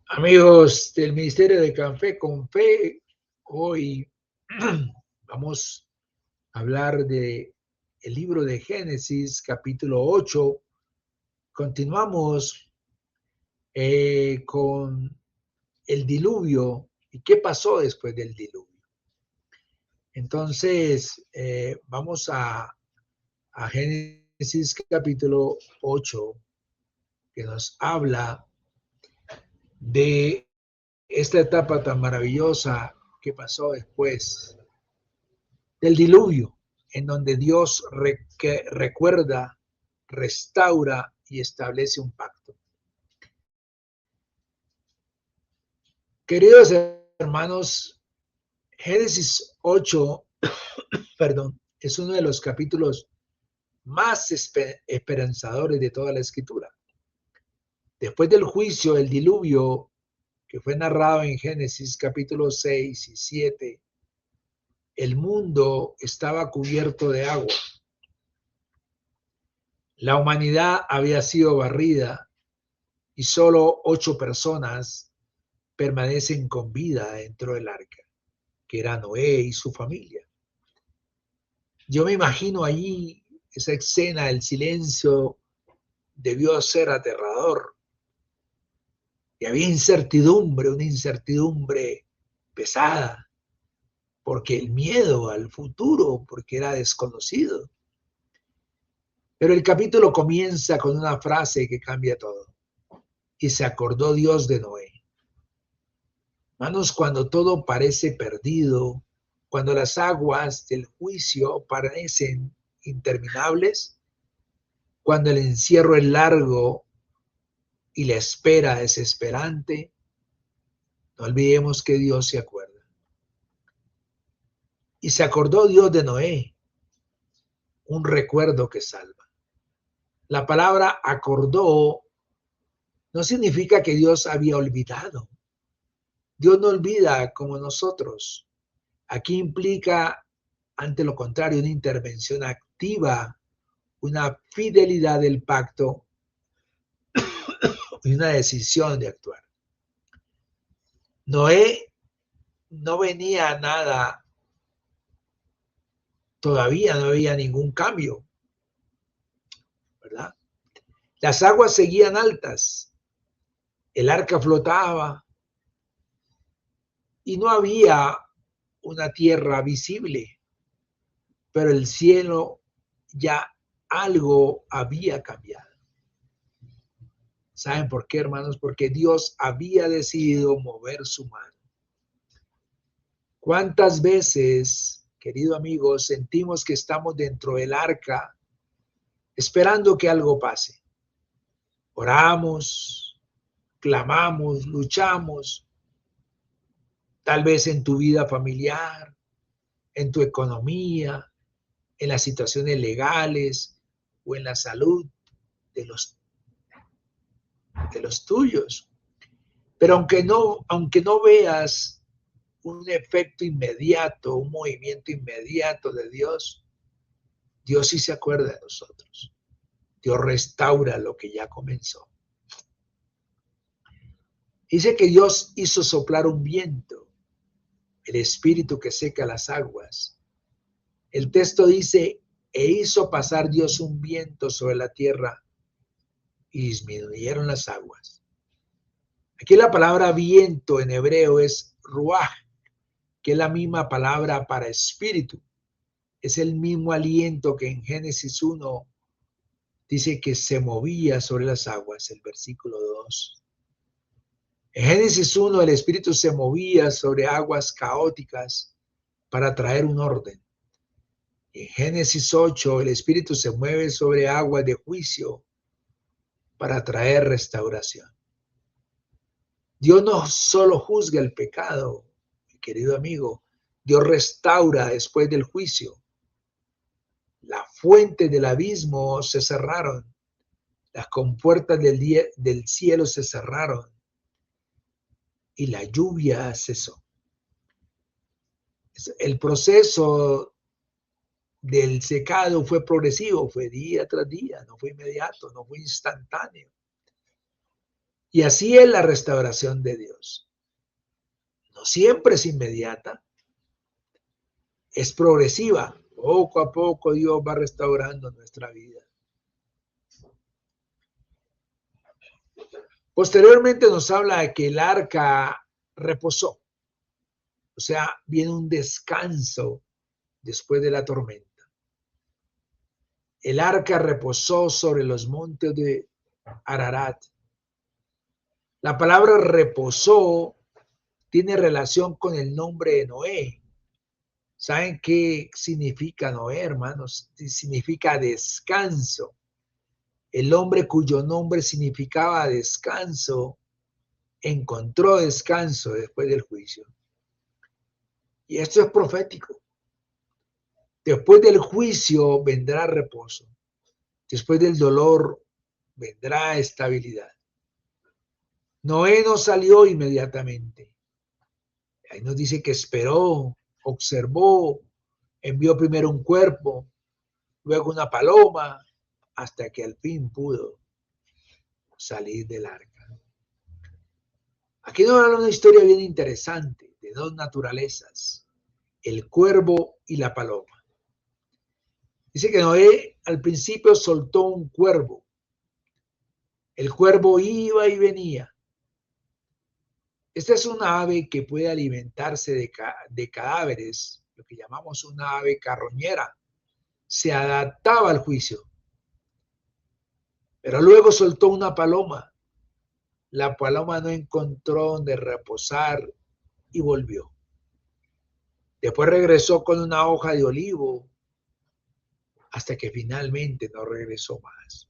Amigos del Ministerio de Café con Fe, hoy vamos a hablar de el libro de Génesis, capítulo 8. Continuamos con el diluvio y qué pasó después del diluvio. Entonces, vamos a Génesis capítulo 8, que nos habla de esta etapa tan maravillosa que pasó después del diluvio, en donde Dios recuerda, restaura y establece un pacto. Queridos hermanos, Génesis 8, es uno de los capítulos más esperanzadores de toda la escritura. Después del juicio, el diluvio, que fue narrado en Génesis capítulos 6 y 7, el mundo estaba cubierto de agua. La humanidad había sido barrida y solo 8 personas permanecen con vida dentro del arca, que era Noé y su familia. Yo me imagino allí esa escena, el silencio debió ser aterrador. Y había incertidumbre, una incertidumbre pesada, porque el miedo al futuro, porque era desconocido. Pero el capítulo comienza con una frase que cambia todo. Y se acordó Dios de Noé. Hermanos, cuando todo parece perdido, cuando las aguas del juicio parecen interminables, cuando el encierro es largo y la espera desesperante, no olvidemos que Dios se acuerda. Y se acordó Dios de Noé, un recuerdo que salva. La palabra acordó no significa que Dios había olvidado. Dios no olvida como nosotros. Aquí implica, ante lo contrario, una intervención activa, una fidelidad del pacto y una decisión de actuar. Noé no venía a nada, todavía no había ningún cambio, ¿verdad? Las aguas seguían altas, el arca flotaba y no había una tierra visible, pero el cielo ya algo había cambiado. ¿Saben por qué, hermanos? Porque Dios había decidido mover su mano. ¿Cuántas veces, querido amigo, sentimos que estamos dentro del arca esperando que algo pase? Oramos, clamamos, luchamos, tal vez en tu vida familiar, en tu economía, en las situaciones legales o en la salud de los tuyos. Pero aunque no veas un efecto inmediato, un movimiento inmediato de Dios, Dios sí se acuerda de nosotros. Dios restaura lo que ya comenzó. Dice que Dios hizo soplar un viento, el espíritu que seca las aguas. El texto dice, e hizo pasar Dios un viento sobre la tierra y disminuyeron las aguas. Aquí la palabra viento en hebreo es ruaj, que es la misma palabra para espíritu. Es el mismo aliento que en Génesis 1 dice que se movía sobre las aguas, el versículo 2. En Génesis 1 el espíritu se movía sobre aguas caóticas para traer un orden. En Génesis 8 el espíritu se mueve sobre aguas de juicio para traer restauración. Dios no solo juzga el pecado, mi querido amigo, Dios restaura después del juicio. Las fuentes del abismo se cerraron, las compuertas del cielo se cerraron y la lluvia cesó. El proceso del secado fue progresivo, fue día tras día, no fue inmediato, no fue instantáneo. Y así es la restauración de Dios. No siempre es inmediata, es progresiva. Poco a poco Dios va restaurando nuestra vida. Posteriormente nos habla de que el arca reposó. O sea, viene un descanso después de la tormenta. El arca reposó sobre los montes de Ararat. La palabra reposó tiene relación con el nombre de Noé. ¿Saben qué significa Noé, hermanos? Significa descanso. El hombre cuyo nombre significaba descanso encontró descanso después del juicio. Y esto es profético. Después del juicio vendrá reposo. Después del dolor vendrá estabilidad. Noé no salió inmediatamente. Ahí nos dice que esperó, observó, envió primero un cuerpo, luego una paloma, hasta que al fin pudo salir del arca. Aquí nos habla una historia bien interesante de dos naturalezas, el cuervo y la paloma. Dice que Noé al principio soltó un cuervo. El cuervo iba y venía. Esta es una ave que puede alimentarse de cadáveres, lo que llamamos una ave carroñera. Se adaptaba al juicio. Pero luego soltó una paloma. La paloma no encontró donde reposar y volvió. Después regresó con una hoja de olivo hasta que finalmente no regresó más.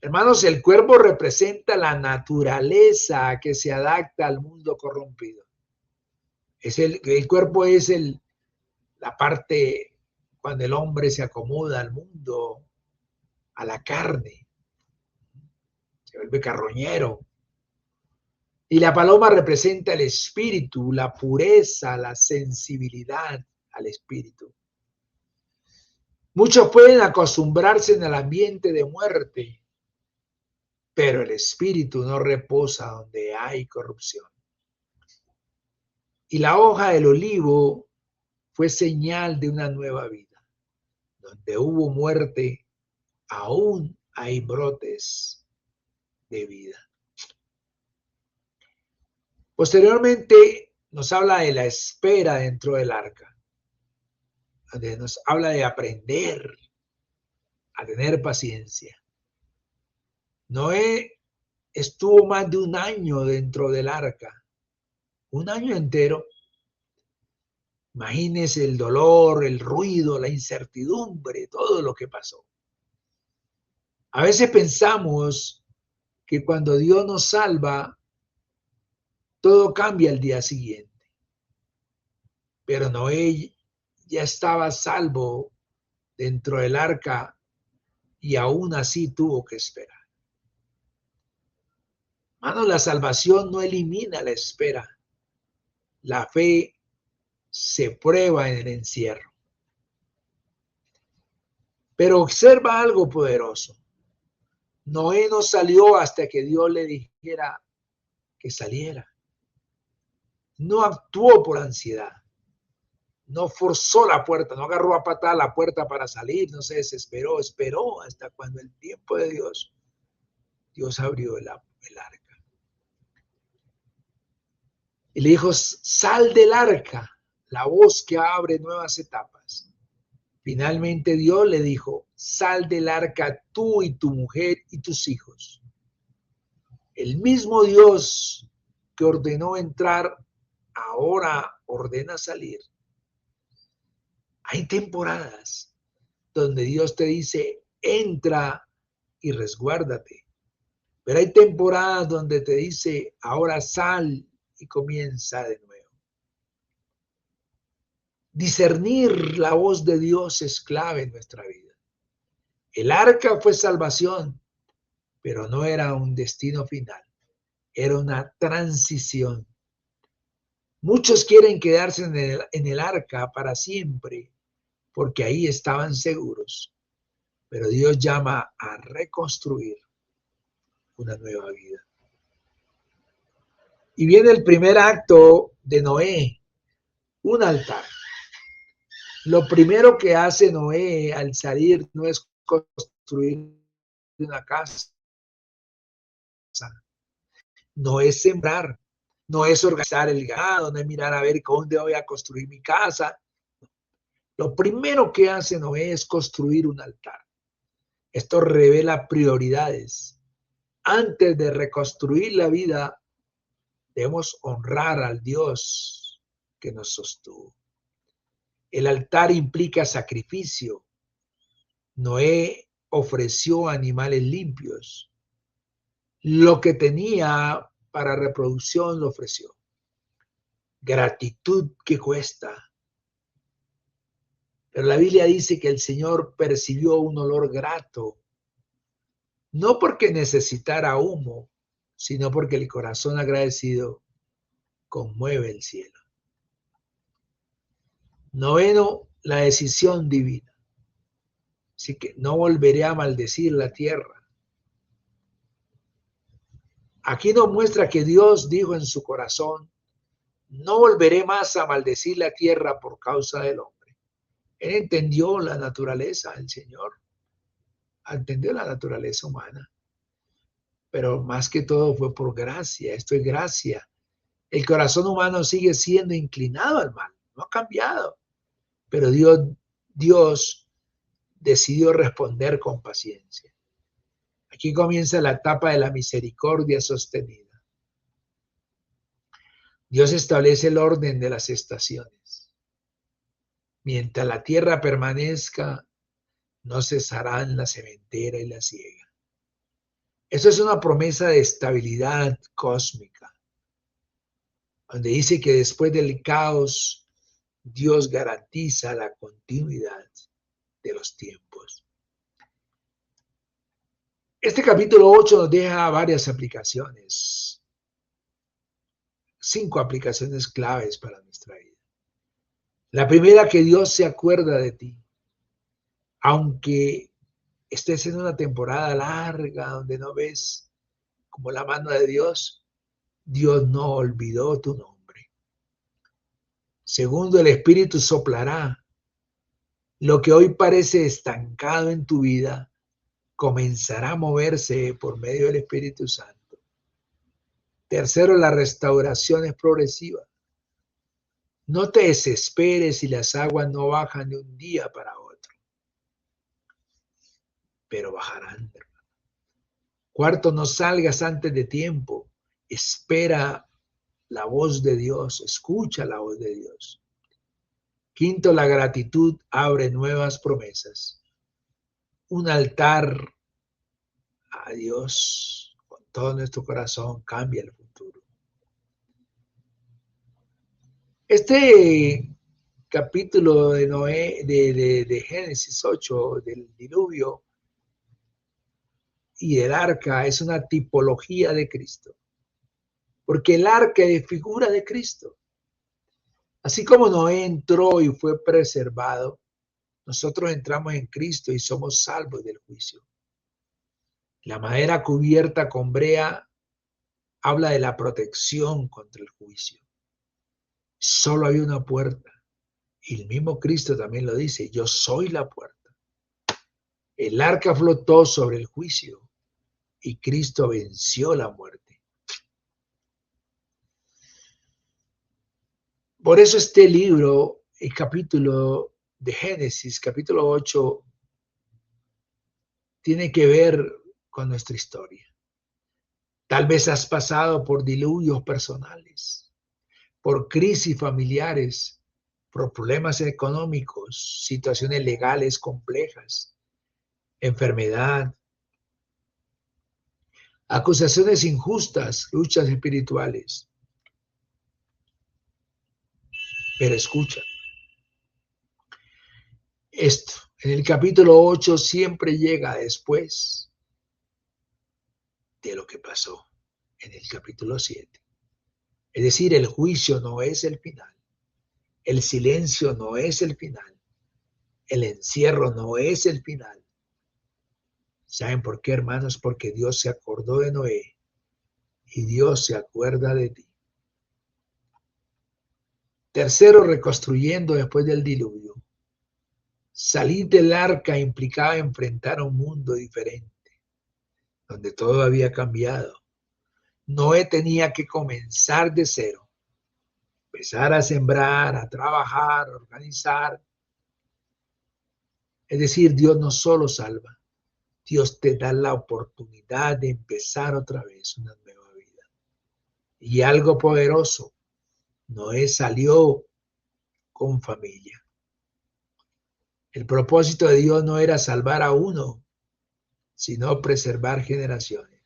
Hermanos, el cuervo representa la naturaleza que se adapta al mundo corrompido. El cuerpo es la parte cuando el hombre se acomoda al mundo, a la carne, se vuelve carroñero. Y la paloma representa el espíritu, la pureza, la sensibilidad al espíritu. Muchos pueden acostumbrarse en el ambiente de muerte, pero el espíritu no reposa donde hay corrupción. Y la hoja del olivo fue señal de una nueva vida. Donde hubo muerte, aún hay brotes de vida. Posteriormente nos habla de la espera dentro del arca, donde nos habla de aprender a tener paciencia. Noé estuvo más de un año dentro del arca, un año entero. Imagínense el dolor, el ruido, la incertidumbre, todo lo que pasó. A veces pensamos que cuando Dios nos salva, todo cambia al día siguiente. Pero Noé ya estaba salvo dentro del arca y aún así tuvo que esperar. Hermanos, la salvación no elimina la espera. La fe se prueba en el encierro. Pero observa algo poderoso. Noé no salió hasta que Dios le dijera que saliera. No actuó por ansiedad. No forzó la puerta, no agarró a patada la puerta para salir, no se desesperó, esperó hasta cuando el tiempo de Dios abrió el arca. Y le dijo, sal del arca, la voz que abre nuevas etapas. Finalmente Dios le dijo, sal del arca tú y tu mujer y tus hijos. El mismo Dios que ordenó entrar, ahora ordena salir. Hay temporadas donde Dios te dice, entra y resguárdate. Pero hay temporadas donde te dice, ahora sal y comienza de nuevo. Discernir la voz de Dios es clave en nuestra vida. El arca fue salvación, pero no era un destino final, era una transición. Muchos quieren quedarse en el arca para siempre, porque ahí estaban seguros. Pero Dios llama a reconstruir una nueva vida. Y viene el primer acto de Noé, un altar. Lo primero que hace Noé al salir no es construir una casa, no es sembrar, no es organizar el ganado, no es mirar a ver dónde voy a construir mi casa. Lo primero que hace Noé es construir un altar. Esto revela prioridades. Antes de reconstruir la vida, debemos honrar al Dios que nos sostuvo. El altar implica sacrificio. Noé ofreció animales limpios. Lo que tenía para reproducción lo ofreció. Gratitud que cuesta. Pero la Biblia dice que el Señor percibió un olor grato, no porque necesitara humo, sino porque el corazón agradecido conmueve el cielo. Noveno, la decisión divina. Así que no volveré a maldecir la tierra. Aquí nos muestra que Dios dijo en su corazón, no volveré más a maldecir la tierra por causa del hombre. Él entendió la naturaleza del Señor, entendió la naturaleza humana, pero más que todo fue por gracia, esto es gracia. El corazón humano sigue siendo inclinado al mal, no ha cambiado, pero Dios decidió responder con paciencia. Aquí comienza la etapa de la misericordia sostenida. Dios establece el orden de las estaciones. Mientras la tierra permanezca, no cesarán la sementera y la siega. Eso es una promesa de estabilidad cósmica, donde dice que después del caos, Dios garantiza la continuidad de los tiempos. Este capítulo 8 nos deja varias aplicaciones, 5 aplicaciones claves para nuestra vida. La primera, que Dios se acuerda de ti, aunque estés en una temporada larga donde no ves como la mano de Dios, Dios no olvidó tu nombre. Segundo, el Espíritu soplará. Lo que hoy parece estancado en tu vida comenzará a moverse por medio del Espíritu Santo. Tercero, la restauración es progresiva. No te desesperes si las aguas no bajan de un día para otro, pero bajarán. Cuarto, no salgas antes de tiempo. Espera la voz de Dios, escucha la voz de Dios. Quinto, la gratitud abre nuevas promesas. Un altar a Dios con todo nuestro corazón cambia el futuro. Este capítulo de Noé, de Génesis 8, del diluvio y del arca, es una tipología de Cristo, porque el arca es figura de Cristo. Así como Noé entró y fue preservado, nosotros entramos en Cristo y somos salvos del juicio. La madera cubierta con brea habla de la protección contra el juicio. Solo hay una puerta. Y el mismo Cristo también lo dice, yo soy la puerta. El arca flotó sobre el juicio y Cristo venció la muerte. Por eso este libro, el capítulo de Génesis, capítulo 8, tiene que ver con nuestra historia. Tal vez has pasado por diluvios personales, por crisis familiares, por problemas económicos, situaciones legales complejas, enfermedad, acusaciones injustas, luchas espirituales. Pero escucha, esto en el capítulo 8 siempre llega después de lo que pasó en el capítulo 7. Es decir, el juicio no es el final, el silencio no es el final, el encierro no es el final, ¿Saben por qué, hermanos? Porque Dios se acordó de Noé y Dios se acuerda de ti. Tercero, reconstruyendo después del diluvio. Salir del arca implicaba enfrentar a un mundo diferente, donde todo había cambiado. Noé tenía que comenzar de cero, empezar a sembrar, a trabajar, a organizar. Es decir, Dios no solo salva, Dios te da la oportunidad de empezar otra vez una nueva vida. Y algo poderoso, Noé salió con familia. El propósito de Dios no era salvar a uno, sino preservar generaciones.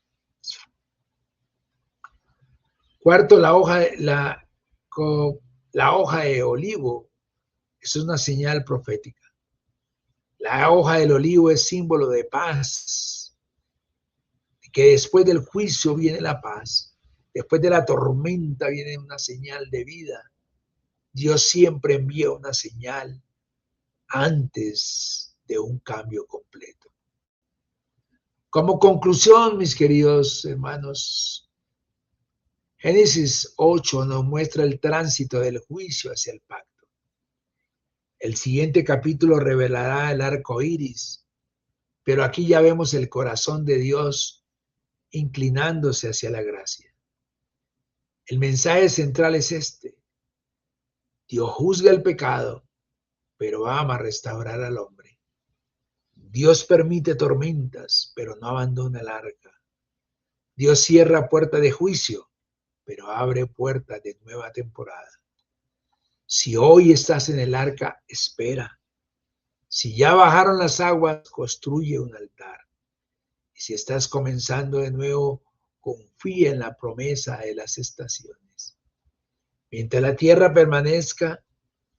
Cuarto, la hoja de olivo es una señal profética. La hoja del olivo es símbolo de paz, que después del juicio viene la paz, después de la tormenta viene una señal de vida. Dios siempre envía una señal antes de un cambio completo. Como conclusión, mis queridos hermanos, Génesis 8 nos muestra el tránsito del juicio hacia el pacto. El siguiente capítulo revelará el arco iris, pero aquí ya vemos el corazón de Dios inclinándose hacia la gracia. El mensaje central es este: Dios juzga el pecado, pero ama restaurar al hombre. Dios permite tormentas, pero no abandona el arca. Dios cierra puertas de juicio, pero abre puertas de nueva temporada. Si hoy estás en el arca, espera. Si ya bajaron las aguas, construye un altar. Y si estás comenzando de nuevo, confía en la promesa de las estaciones. Mientras la tierra permanezca,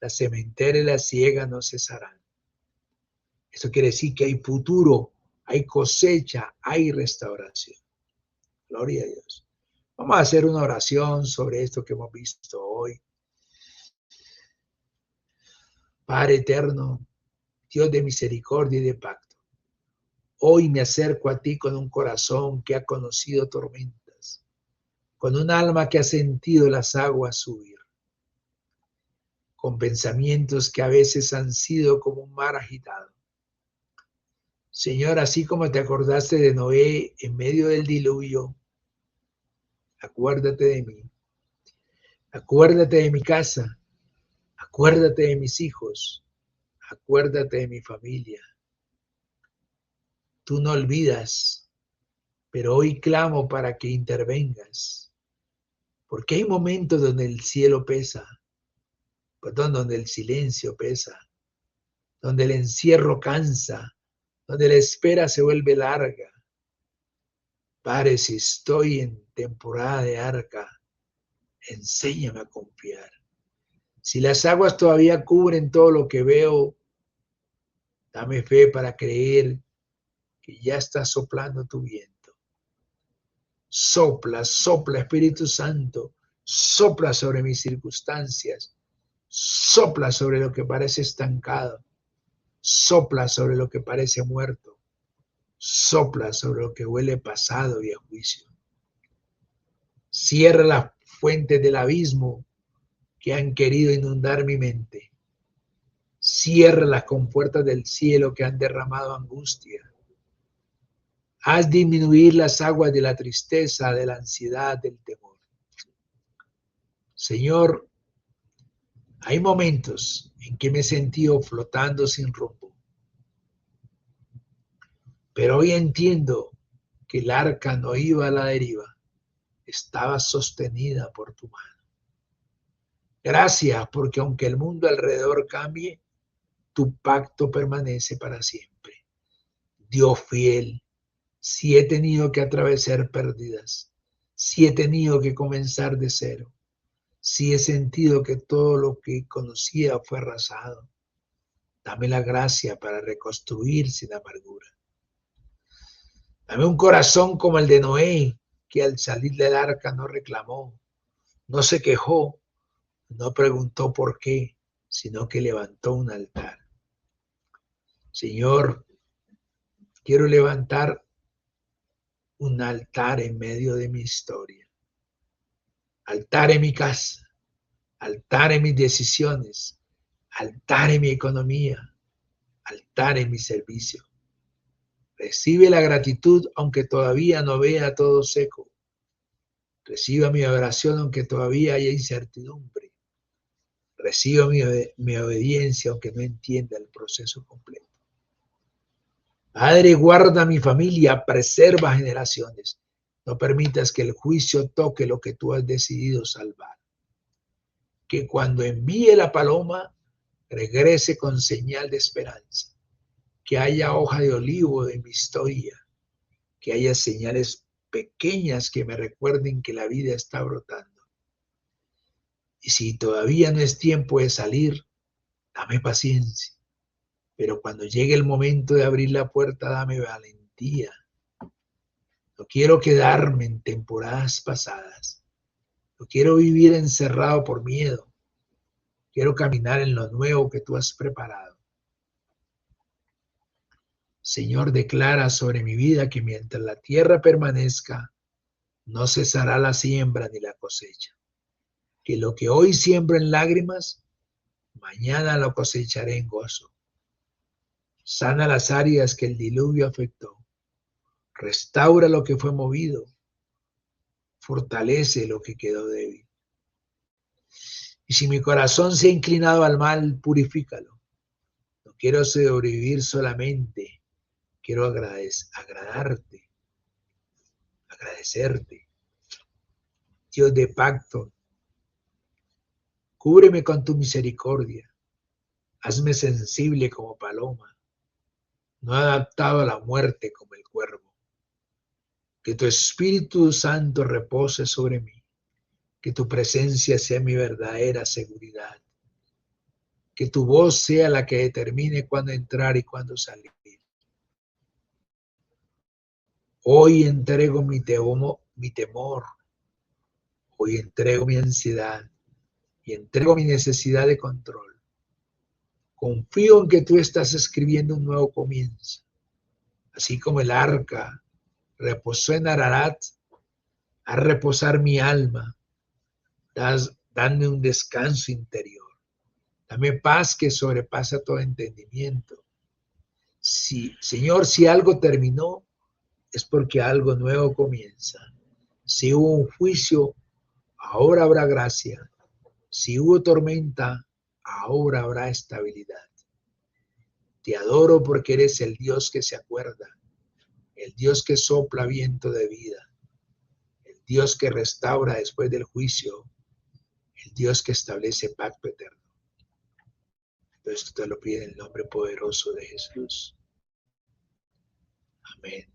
la sementera y la siega no cesarán. Eso quiere decir que hay futuro, hay cosecha, hay restauración. Gloria a Dios. Vamos a hacer una oración sobre esto que hemos visto hoy. Padre eterno, Dios de misericordia y de pacto, hoy me acerco a ti con un corazón que ha conocido tormentas, con un alma que ha sentido las aguas subir, con pensamientos que a veces han sido como un mar agitado. Señor, así como te acordaste de Noé en medio del diluvio, acuérdate de mí, acuérdate de mi casa, acuérdate de mis hijos, acuérdate de mi familia. Tú no olvidas, pero hoy clamo para que intervengas, porque hay momentos donde el cielo pesa, perdón, donde el silencio pesa, donde el encierro cansa, donde la espera se vuelve larga. Padre, si estoy en temporada de arca, enséñame a confiar. Si las aguas todavía cubren todo lo que veo, dame fe para creer que ya está soplando tu viento. Sopla, sopla, Espíritu Santo, sopla sobre mis circunstancias, sopla sobre lo que parece estancado, sopla sobre lo que parece muerto, sopla sobre lo que huele pasado y a juicio. Cierra las fuentes del abismo que han querido inundar mi mente. Cierra las compuertas del cielo que han derramado angustia. Haz disminuir las aguas de la tristeza, de la ansiedad, del temor. Señor, hay momentos en que me he sentido flotando sin rumbo, pero hoy entiendo que el arca no iba a la deriva, estaba sostenida por tu mano. Gracias, porque aunque el mundo alrededor cambie, tu pacto permanece para siempre. Dios fiel, si he tenido que atravesar pérdidas, si he tenido que comenzar de cero, si he sentido que todo lo que conocía fue arrasado, dame la gracia para reconstruir sin amargura. Dame un corazón como el de Noé, que al salir del arca no reclamó, no se quejó, no preguntó por qué, sino que levantó un altar. Señor, quiero levantar un altar en medio de mi historia. Altar en mi casa, altar en mis decisiones, altar en mi economía, altar en mi servicio. Recibe la gratitud aunque todavía no vea todo seco. Reciba mi oración aunque todavía haya incertidumbre. Reciba mi obediencia aunque no entienda el proceso completo. Padre, guarda mi familia, preserva generaciones. No permitas que el juicio toque lo que tú has decidido salvar. Que cuando envíe la paloma, regrese con señal de esperanza. Que haya hoja de olivo en mi historia. Que haya señales pequeñas que me recuerden que la vida está brotando. Y si todavía no es tiempo de salir, dame paciencia. Pero cuando llegue el momento de abrir la puerta, dame valentía. No quiero quedarme en temporadas pasadas. No quiero vivir encerrado por miedo. Quiero caminar en lo nuevo que tú has preparado. Señor, declara sobre mi vida que mientras la tierra permanezca, no cesará la siembra ni la cosecha. Que lo que hoy siembro en lágrimas, mañana lo cosecharé en gozo. Sana las áreas que el diluvio afectó. Restaura lo que fue movido. Fortalece lo que quedó débil. Y si mi corazón se ha inclinado al mal, purifícalo. No quiero sobrevivir solamente. Quiero agradarte, agradecerte. Dios de pacto, cúbreme con tu misericordia. Hazme sensible como paloma, no adaptado a la muerte como el cuervo. Que tu Espíritu Santo repose sobre mí. Que tu presencia sea mi verdadera seguridad. Que tu voz sea la que determine cuándo entrar y cuándo salir. Hoy entrego mi temor. Hoy entrego mi ansiedad y entrego mi necesidad de control. Confío en que tú estás escribiendo un nuevo comienzo. Así como el arca reposó en Ararat, haz reposar mi alma. Dame un descanso interior. Dame paz que sobrepasa todo entendimiento. Señor, si algo terminó, es porque algo nuevo comienza. Si hubo un juicio, ahora habrá gracia. Si hubo tormenta, ahora habrá estabilidad. Te adoro porque eres el Dios que se acuerda, el Dios que sopla viento de vida, el Dios que restaura después del juicio, el Dios que establece pacto eterno. Esto te lo pido en el nombre poderoso de Jesús. Amén.